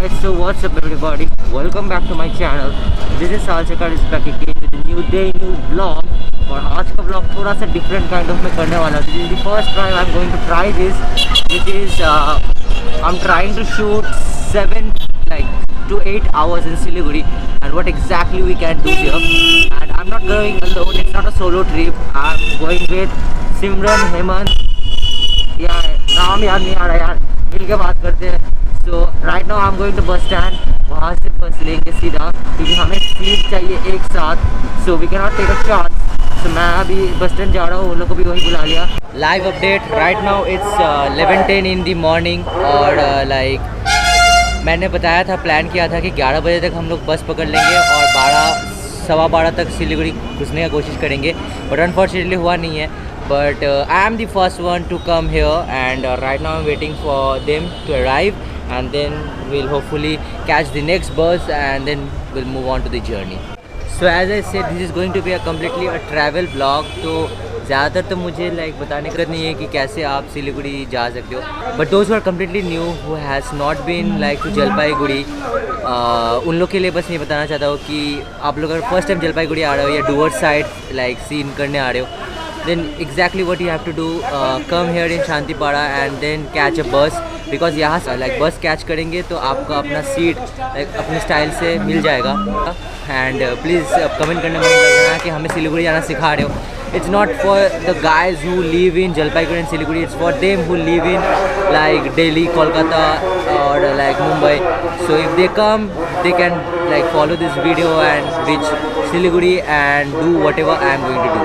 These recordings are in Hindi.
guys, so what's up everybody, welcome back to my channel. This is Salchakar is back again with a new day, new vlog. और आज का vlog थोड़ा सा different kind of मैं करने वाला हूँ. This is the first time I'm going to try this, which is I'm trying to shoot 7 to 8 hours in Siliguri and what exactly we can do here. And I'm not going alone, it's not a solo trip. I'm going with Simran, Hemant. यार नाम याद नहीं आ रहा यार, मिल के बात करते हैं. So right now I am going to bus stand. वहाँ से बस लेंगे सीधा क्योंकि हमें सीट चाहिए एक साथ. So we can not take a chance. So मैं अभी बस स्टैंड जा रहा हूँ, उन लोगों को भी वही बुला लिया. Live update right now it's 11:10 in the morning. और मैंने बताया था, प्लान किया था कि 11 बजे तक हम लोग बस पकड़ लेंगे और 12-12:15 तक सिलीगुड़ी घुसने की कोशिश करेंगे. बट अनफॉर्चुनेटली हुआ नहीं है. But I am the first one to come here and right now I'm waiting for them to arrive and then we'll hopefully catch the next bus and then we'll move on to the journey. So as I said, this is going to be a completely a travel vlog. तो ज़्यादातर तो मुझे बताने का नहीं है कि कैसे आप सिलीगुड़ी जा सकते हो. But those who are completely new who has not been to Jalpaiguri, उन लोग के लिए बस ये बताना चाहता हूँ कि आप लोग अगर फर्स्ट टाइम जलपाईगुड़ी आ रहे हो या डुवर्स साइड सीन करने आ रहे हो, then exactly what you have to do, come here in Shantipara and then catch a bus because यहाँ से बस कैच करेंगे तो आपको अपना सीट अपने स्टाइल से मिल जाएगा. एंड प्लीज़ कमेंट करने में लगना कि हमें सिलीगुड़ी जाना सिखा रहे हो. It's not for the guys who live in Jalpaiguri and Siliguri. It's for them who live in Delhi, Kolkata or Mumbai. So if they come, they can follow this video and reach Siliguri and do whatever I am going to do.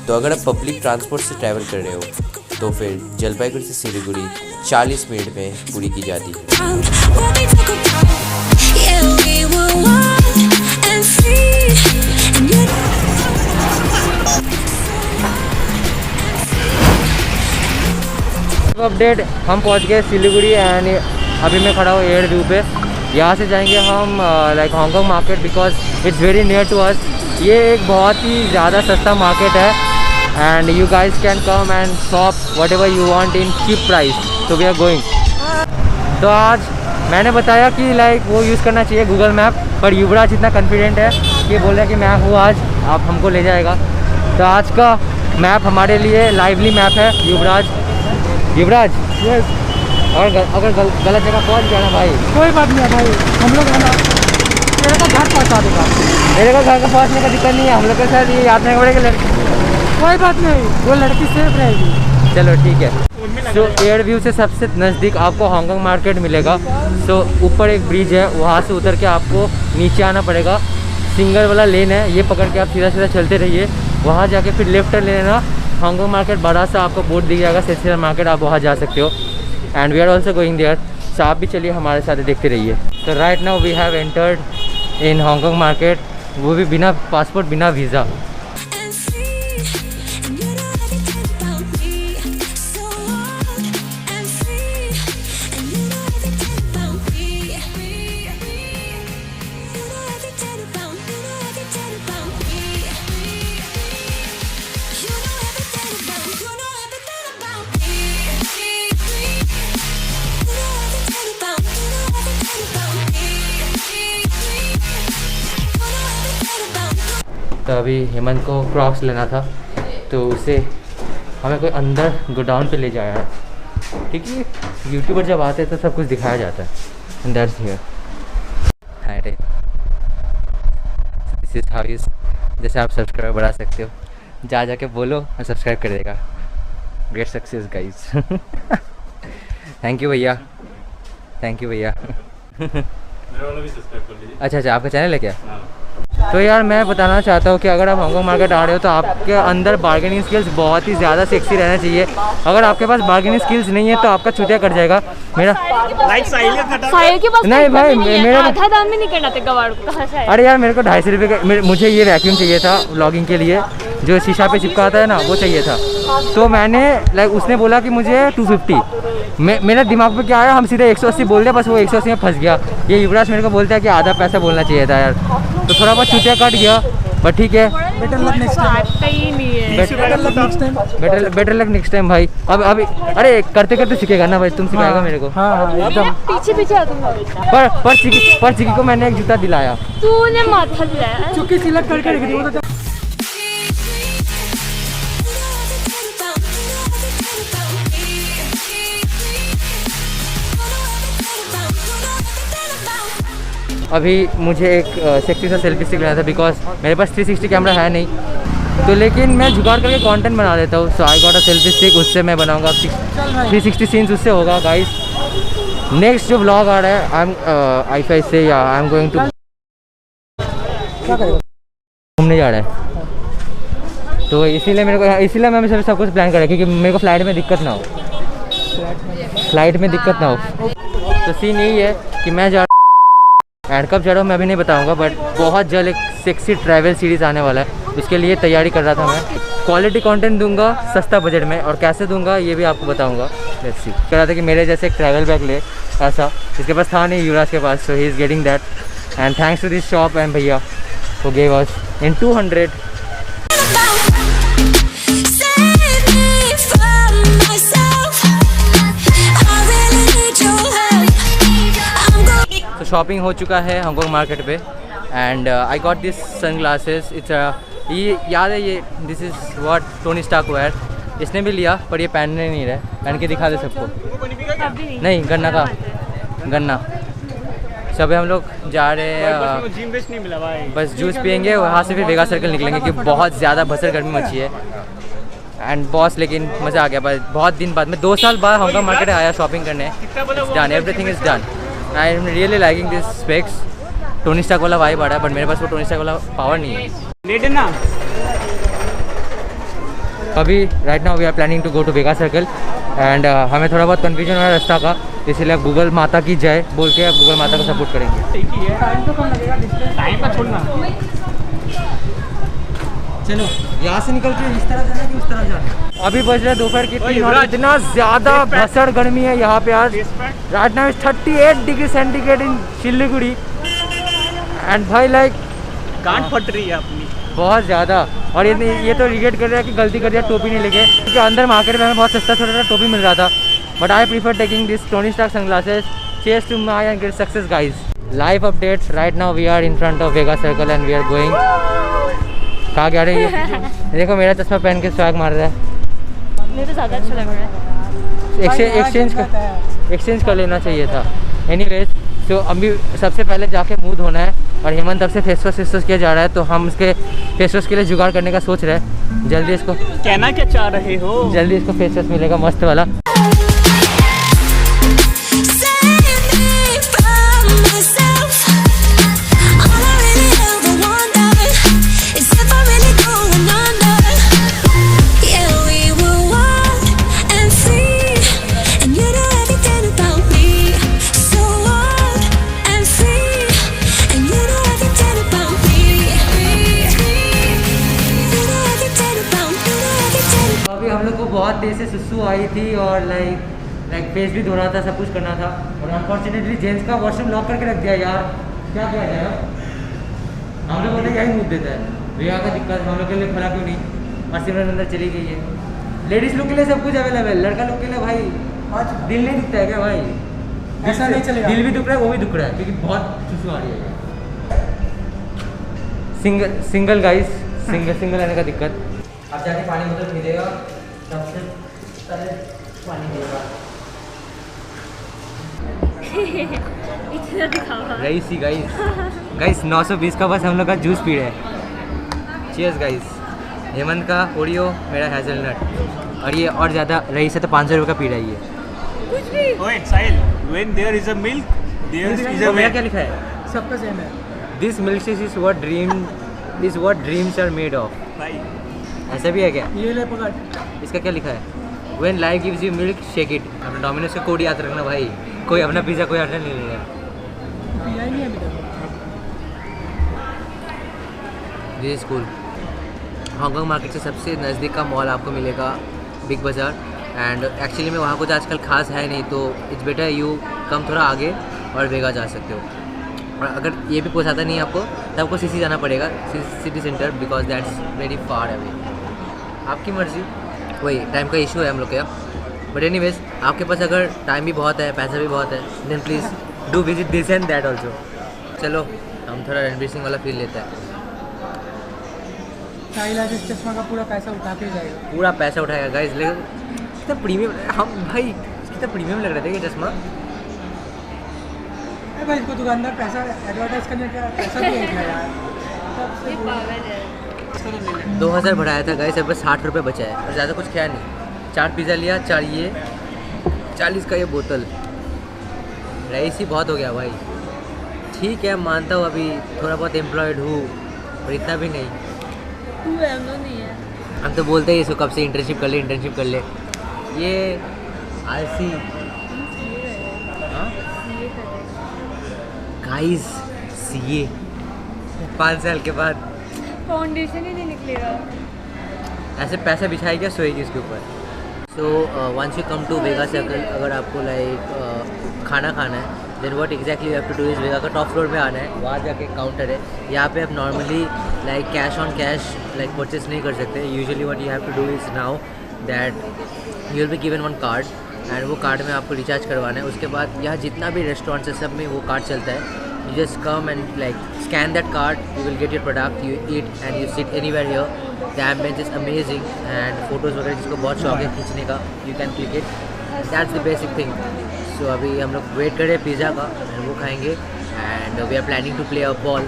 तो अगर आप पब्लिक ट्रांसपोर्ट से ट्रैवल कर रहे हो तो फिर जलपाईगुड़ी से सिलीगुड़ी 40 मिनट में पूरी की जाती है. अपडेट, हम पहुंच गए सिलीगुड़ी एंड अभी मैं खड़ा हूँ एयर व्यू पे. यहाँ से जाएंगे हम Hong Kong market because it's very near to us. ये एक बहुत ही ज़्यादा सस्ता मार्केट है and you guys can come and shop whatever you want in cheap price. So we are going. तो आज मैंने बताया कि वो यूज़ करना चाहिए गूगल मैप, पर युवराज इतना कॉन्फिडेंट है कि बोल रहा है कि मैं हूँ आज, आप हमको ले जाएगा. तो आज का मैप हमारे लिए लाइवली मैप है. युवराज यस. और अगर गलत जगह पहुँच गया ना भाई, कोई बात नहीं है भाई, हम लोग है ना तेरे को घर पहुँचा देगा. मेरे को घर का पहुँचने का दिक्कत नहीं है. हम लोग के साथ ये याद नहीं पड़ेगा लड़की. कोई बात नहीं, वो लड़की सेफ रहेगी. चलो ठीक है. सो एयर व्यू से सबसे नज़दीक आपको हांगकांग मार्केट मिलेगा. सो ऊपर एक ब्रिज है, वहाँ से उतर के आपको नीचे आना पड़ेगा. सिंगल वाला लेन है, ये पकड़ के आप सीधा सीधा चलते रहिए. वहाँ जाके फिर लेफ्ट टर्न लेना. हांगकांग मार्केट बड़ा सा आपको बोर्ड दिख जाएगा, सेंसियल मार्केट, आप वहाँ जा सकते हो. And we are also going there. So आप भी चलिए हमारे साथ, देखते रहिए. तो right now we have entered in Hong Kong market, वो भी बिना पासपोर्ट, बिना वीज़ा. तो अभी हेमंत को क्रॉक्स लेना था तो उसे हमें कोई अंदर गोडाउन पे ले जाया है. ठीक है, यूट्यूबर जब आते हैं तो सब कुछ दिखाया जाता है. And that's here. हाय रे, दिस इज़ हाउ यू, जैसे आप सब्सक्राइबर बढ़ा सकते हो. जाके बोलो और सब्सक्राइब कर देगा. Great success guys. Thank you भैया, थैंक यू भैया. मेरा वाला भी सब्सक्राइब कर लीजिए. अच्छा, आपका चैनल है क्या? तो यार मैं बताना चाहता हूँ कि अगर आप हांगकांग मार्केट आ रहे हो तो आपके अंदर बार्गेनिंग स्किल्स बहुत ही ज़्यादा सेक्सी रहना चाहिए. अगर आपके पास बार्गेनिंग स्किल्स नहीं है तो आपका चुतिया कट जाएगा. मेरा साहिल के पास नहीं भाई, मेरा आधा दाम में नहीं करना था गवाड़ को. अरे यार मेरे को 250 रुपये का मुझे ये वैक्यूम चाहिए था व्लॉगिंग के लिए, जो शीशा पे चिपका आता है ना, वो चाहिए था. तो मैंने उसने बोला कि मुझे 250. मेरा दिमाग पे क्या आया, हम सीधे 180 बोल दिया, बस वो 180 में फंस गया. ये युवराज मेरे को बोलता है कि आधा पैसा बोलना चाहिए था यार. तो थोड़ा बहुत चुतिया कट गया. पर ठीक है, बेटर लक नेक्स्ट टाइम। आता ही नहीं है। Better luck next time. Better luck next time भाई। अब अभी अरे करते करते सीखेगा ना भाई, तुम सिखाएगा मेरे को। हाँ हाँ एकदम। पीछे पीछे आ दूंगा बेटा। पर चिकी को मैंने एक जूता दिलाया। तूने माथा दिलाया। चुकी सिलेक्ट करके रखी थी वो तो। अभी मुझे एक सेक्सी सा सेल्फी स्टिक लेना था बिकॉज मेरे पास 360 कैमरा है नहीं, तो लेकिन मैं जुगाड़ करके कंटेंट बना देता हूँ। So I got a selfie stick, उससे मैं बनाऊंगा 360 सीन्स, उससे होगा गाइस। नेक्स्ट जो व्लॉग आ रहा है आई एम गोइंग टू घूमने जा रहा है, तो इसीलिए मैं सब कुछ प्लान कर रहा है क्योंकि मेरे को फ्लाइट में दिक्कत ना हो। तो सीन यही है कि मैं जा एंड कब जा रहा हूँ मैं अभी नहीं बताऊंगा, बट बहुत जल्द एक सेक्सी ट्रैवल सीरीज़ आने वाला है, उसके लिए तैयारी कर रहा था मैं। क्वालिटी कंटेंट दूंगा सस्ता बजट में, और कैसे दूंगा ये भी आपको बताऊंगा। Let's see. कह रहा था कि मेरे जैसे एक ट्रैवल बैग ले, ऐसा इसके पास था नहीं युवराज के पास, so he is getting that and thanks to this shop and भैया who gave us in 200। तो शॉपिंग हो चुका है हांगकांग मार्केट पे and I got this sunglasses. It's ये याद है, ये this is what Tony Stark wear. इसने भी लिया पर ये पहनने नहीं रहा, पहन के दिखा दे सबको। नहीं गन्ना का गन्ना। सब हम लोग जा रहे हैं, जिम बेस नहीं मिला भाई। बस जूस पियेंगे, वहाँ से फिर वेगा सर्कल निकलेंगे क्योंकि बहुत ज़्यादा भसड़ गर्मी मची है। एंड बॉस लेकिन मज़ा आ गया, बस बहुत दिन बाद मैं 2 साल बाद हांगकांग मार्केट आया शॉपिंग करने। Done, everything is done. I am really liking this specs. Tony Stark वाला वाइब आ रहा है, बट मेरे पास वो टोनी स्टार्क वाला पावर नहीं है। अभी right now we are planning to go to Vega circle and हमें थोड़ा बहुत कन्फ्यूजन हो रहा है रास्ता का, इसलिए अब गूगल माता की जय बोल के अब गूगल माता को सपोर्ट करेंगे। टाइम तो कम लगेगा, टाइम का छोड़ना। चलो यहाँ से निकल के इस तरह जाना कि उस तरह जाना। अभी बज रहे दोपहर की 3 और इतना ज़्यादा भसड़ गर्मी है यहाँ पे आज। Right now 38 degree centigrade in Siliguri and भाई लाइक गांठ फट रही है अपनी बहुत ज़्यादा। और ये तो रिग्रेट कर रहा है कि गलती कर दिया टोपी नहीं लेके, क्योंकि अंदर मार्केट में हमें बहुत सस्ता छोटा टोपी मिल रहा था, but I prefer taking this Tony Stark sunglasses. Cheers to my and great success guys. Live updates right now we are in front of Vega circle and we are going. कहाँ जा रही है? देखो मेरा चश्मा पहन के स्वैग मार रहा है। मुझे तो ज़्यादा अच्छा लग रहा है। एक्सचेंज कर लेना चाहिए था। एनीवेज तो अभी सबसे पहले जाके मुँह धोना है, और हेमंत तब से फेस वॉश किया जा रहा है, तो हम इसके फेस वॉश के लिए जुगाड़ करने का सोच रहे हैं। जल्दी इसको कहना क्या चाह रहे हो? जल्दी इसको फेस वॉश मिलेगा मस्त वाला। अभी हम लोग को बहुत देर से सुसु आई थी और लाइक फेस भी धोना था, सब कुछ करना था, और अनफॉर्चुनेटली जेंट्स का वॉशरूम लॉक करके रख दिया यार। क्या किया जाए अब? हम लोग बोलते यही मूव देता है भैया का दिक्कत, हम लोग के लिए खुला क्यों नहीं? और सिमरन अंदर चली गई है। लेडीज़ लोग के लिए सब कुछ अवेलेबल, लड़का लोग के लिए भाई दिल नहीं दिखता है क्या भाई? ऐसा नहीं चलेगा। दिल भी दुख रहा है, वो भी दुख रहा है क्योंकि बहुत सुसु आ रही है। सिंगल गाइस, सिंगल आने का दिक्कत। अब जाके पानी बोतल खरीदेगा, सबसे पहले पानी देगा। इतना दिखावा। रईसी गाइस 920 का बस हम लोग का जूस पी रहे हैं। Cheers guys. हेमंत का ओरियो, मेरा हेज़लनट, और ये और ज़्यादा रईस है तो 500 रुपये का पी रही है। कुछ भी। ओए साहिल, when there is a milk, there is तो a मेरा way। क्या लिखा है? सबका सेम है this milk shake is what dreams are made of। भाई। ऐसा भी है क्या? ये ले पकड़। इसका क्या लिखा है? When life gives you milk, shake it। अपना डोमिनोज का कोड याद रखना भाई, कोई अपना पिज़्ज़ा कोई ऑर्डर नहीं लेगा। पिया ही नहीं अभी तक। दिस स्कूल हांगकांग मार्केट से सबसे नज़दीक का मॉल आपको मिलेगा बिग बाज़ार, एंड एक्चुअली में वहाँ कुछ आजकल खास है नहीं, तो इट्स बेटर यू कम थोड़ा आगे और वेगा जा सकते हो। और अगर ये भी पोसाता नहीं है आपको तो आपको सीसी जाना पड़ेगा, city centre, because that's very far away. आपकी मर्ज़ी, वही टाइम का इशू है हम लोग का। बट एनीवेज आपके पास अगर टाइम भी बहुत है, पैसा भी बहुत है, then please do visit this and that also. चलो हम थोड़ा रणवीर सिंह वाला फील लेते हैं। साहिल आज इस चश्मा का पूरा पैसा उठा के जाएगा। पूरा पैसा उठाएगा गाइस, लेकिन कितना प्रीमियम, हम भाई कितना प्रीमियम लग रहा था ये चश्मा। अरे भाई इसको दुकानदार पैसा एडवर्टाइज करने का पैसा भी है क्या यार? ये पागल है। इसको तो ले ले। 2000 बढ़ाया था गाइस, अब बस 60 रुपये बचा है और ज़्यादा कुछ खाया नहीं। 4 पिज़्ज़ा लिया, 4 ये, 40 का ये बोतल, राइस ही बहुत हो गया भाई। ठीक है मानता हूँ अभी थोड़ा बहुत एम्प्लॉयड हूँ पर इतना भी नहीं। तू है, हम लोग नहीं है। हम तो बोलते ही इसको कब से इंटर्नशिप कर ले, इंटर्नशिप कर ले। ये आरसी गाइस, सीए 5 साल के बाद फाउंडेशन ही नहीं निकलेगा। ऐसे पैसा बिछाई क्या सोएगी इसके ऊपर। So once you come to Vega circle, अगर आपको लाइक खाना खाना है then what exactly you have to do is Vega का टॉप फ्लोर में आना है, वहाँ जाके काउंटर है। यहाँ पे आप normally like cash on cash like purchase नहीं कर सकते। Usually what you have to do is now that you will be given one card and वो कार्ड में आपको रिचार्ज करवाना है। उसके बाद यहाँ जितना भी रेस्टोरेंट्स है सब में वो कार्ड चलता है। You just come and like scan that card, you will get your product, you eat and you sit anywhere here. The ambience is amazing and photos वगैरह जिसको बहुत शौक है खींचने का, you can click it. That's the basic thing. So अभी हम लोग वेट कर रहे हैं पिज़्ज़ा का and वो खाएंगे and we are planning to play a ball.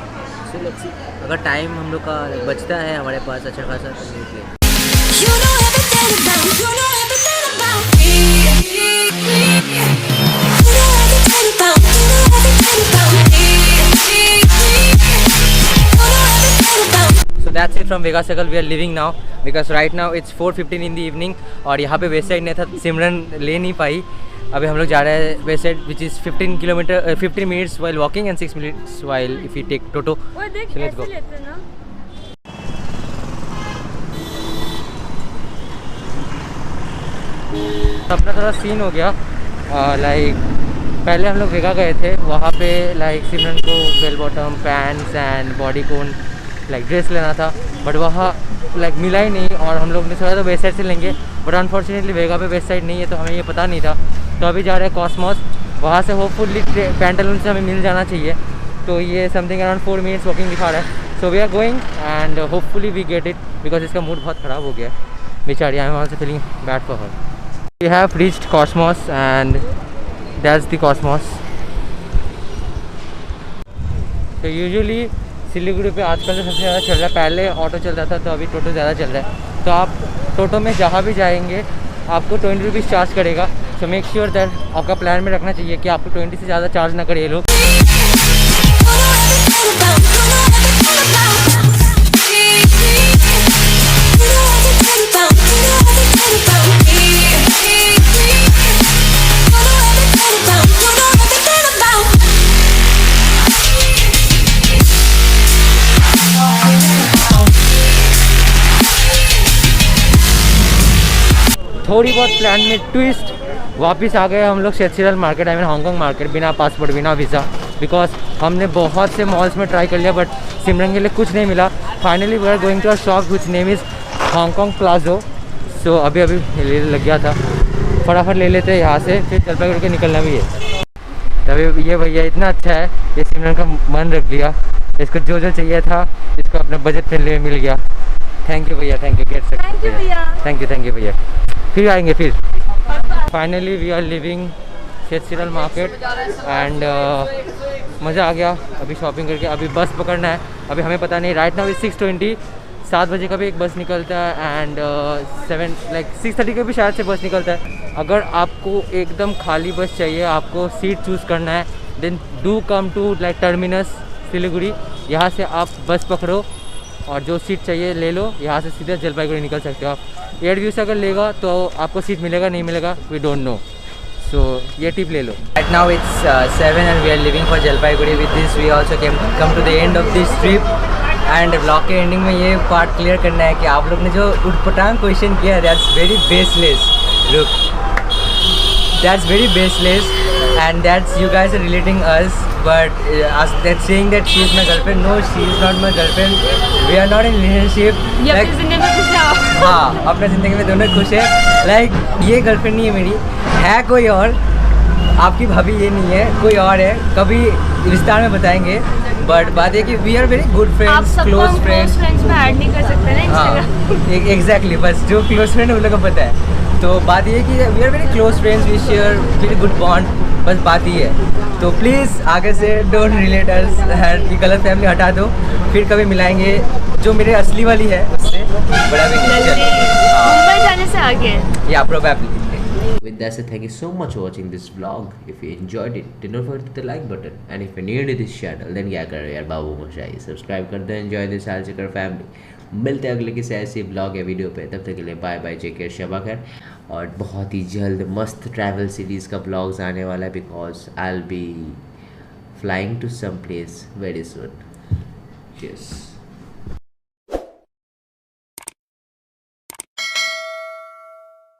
So let's see. अगर टाइम हम लोग का बचता है हमारे पास अच्छा खासा तो we play. You know everything about, you know everything about me. You know everything about, you know everything about me. So that's it from Vega Circle. We are leaving now because right now it's 4:15 in the evening और यहाँ पे वेस्ट साइड नहीं था, सिमरन ले नहीं पाई। अभी हम लोग जा रहे हैं west side which is 15 minutes while walking and 6 minutes while if you take Toto. वो देख So let's ऐसे go. लेते हैं ना। अपना थोड़ा सीन हो गया लाइक पहले हम लोग वेगा गए थे, वहाँ पे लाइक सिमरन को bell bottom pants and bodycon like dress लेना था बट वहाँ लाइक मिला ही नहीं और हम लोग ने सोचा तो वेस्ट साइड से लेंगे बट अनफॉर्चुनेटली वेगा पे वेस्ट साइड नहीं है तो हमें ये पता नहीं था। तो अभी जा रहे हैं कॉस्मोस, वहाँ से होपफुली पैंटालून से हमें मिल जाना चाहिए। तो ये समथिंग अराउंड 4 minutes वॉकिंग दिखा रहा है। So we are going and hopefully we get it because इसका मूड बहुत ख़राब हो गया है बेचारी। I am also feeling bad for her. We have reached Cosmos and that's the Cosmos. तो यूजुअली सिलीगुड़ी पे आजकल तो सबसे ज़्यादा चल रहा है, पहले ऑटो चलता था तो अभी टोटो ज़्यादा चल रहा है। तो आप टोटो में जहाँ भी जाएंगे आपको 20 रुपीज़ चार्ज करेगा। सो मेक श्योर दैट आपका प्लान में रखना चाहिए कि आपको 20 से ज़्यादा चार्ज ना करे ये लोग। थोड़ी बहुत प्लान में ट्विस्ट, वापस आ गए हम लोग शेरशिरल market, I mean Hong Kong market, बिना पासपोर्ट बिना वीज़ा। बिकॉज हमने बहुत से मॉल्स में ट्राई कर लिया बट सिमरन के लिए कुछ नहीं मिला। Finally we are going to a shop which name is Hong Kong plaza. So अभी लग गया था, फटाफट ले लेते हैं यहाँ से, फिर जलपाईगुड़ी के निकलना भी है। तभी ये भैया इतना अच्छा है, ये सिमरन का मन रख लिया, इसको जो जो चाहिए था इसको अपने बजट फ्रेंडली में मिल गया। थैंक यू भैया, थैंक यू, गेट सकते थैंक यू भैया, फिर आएंगे फिर। फाइनली वी आर लिविंग शेरशिरल मार्केट एंड मज़ा आ गया अभी शॉपिंग करके। अभी बस पकड़ना है, अभी हमें पता नहीं। राइट नाउ इज 6:20, 7 बजे का भी एक बस निकलता है एंड 6:30 का भी शायद से बस निकलता है। अगर आपको एकदम खाली बस चाहिए, आपको सीट चूज़ करना है, then do come to like terminus Siliguri. यहाँ से आप बस पकड़ो और जो सीट चाहिए ले लो, यहाँ से सीधे जलपाईगुड़ी निकल सकते हो आप। एयरव्यू से अगर लेगा तो आपको सीट मिलेगा, नहीं मिलेगा वी डोंट नो। सो ये टिप ले लो। Right now it's 7 and we are leaving for Jalpaiguri. With this we also come to the end of this trip and vlog के एंडिंग में ये पार्ट क्लियर करना है कि आप लोग ने जो उटपटांग क्वेश्चन किया है that's very baseless. Look, that's very baseless and that's you guys are relating us, but us that saying that she is my girlfriend. No, she is not my girlfriend. We are not in relationship. ये Like, अपनी जिंदगी में खुश रहो। हाँ, अपने ज़िंदगी में दोनों खुश है। लाइक ये गर्लफ्रेंड नहीं है मेरी, है कोई और। आपकी भाभी ये नहीं है, कोई और है। कभी विस्तार में बताएंगे। बट बात है कि वी आर वेरी गुड आप फ्रेंड्स, सबको क्लोज क्लोज फ्रेंड्स। फ्रेंड्स में ऐड नहीं कर सकते ना हाँ, इंस्टाग्राम। एग्जैक्टली, बस जो क्लोज फ्रेंड है उन लोगों को पता है। तो बात ये है कि we are very close friends, we share very good bond, बस बात ये है। तो प्लीज़ आगे से डोंट रिलेट अस, ये गलत फैमिली हटा दो, फिर कभी मिलाएंगे। जो मेरे असली वाली है उससे बड़ा भी नहीं चल। मुंबई जाने से आगे। Yeah, probably. With that said, thank you so much for watching this vlog. If you enjoyed it, do not forget the like button. And if you're new to this channel, then क्या कर रहे हो यार बाबू मोशाई, सब्सक्राइब कर दो। Enjoy this सालचकर फैमिली। मिलते हैं अगले किसी ऐसी vlog या वीडियो पे, तब तक के लिए bye bye, take care, Shaba खैर। और बहुत ही जल्द मस्त ट्रैवल सीरीज़ का vlogs आने वाला है, because I will be flying to some place very soon. Cheers.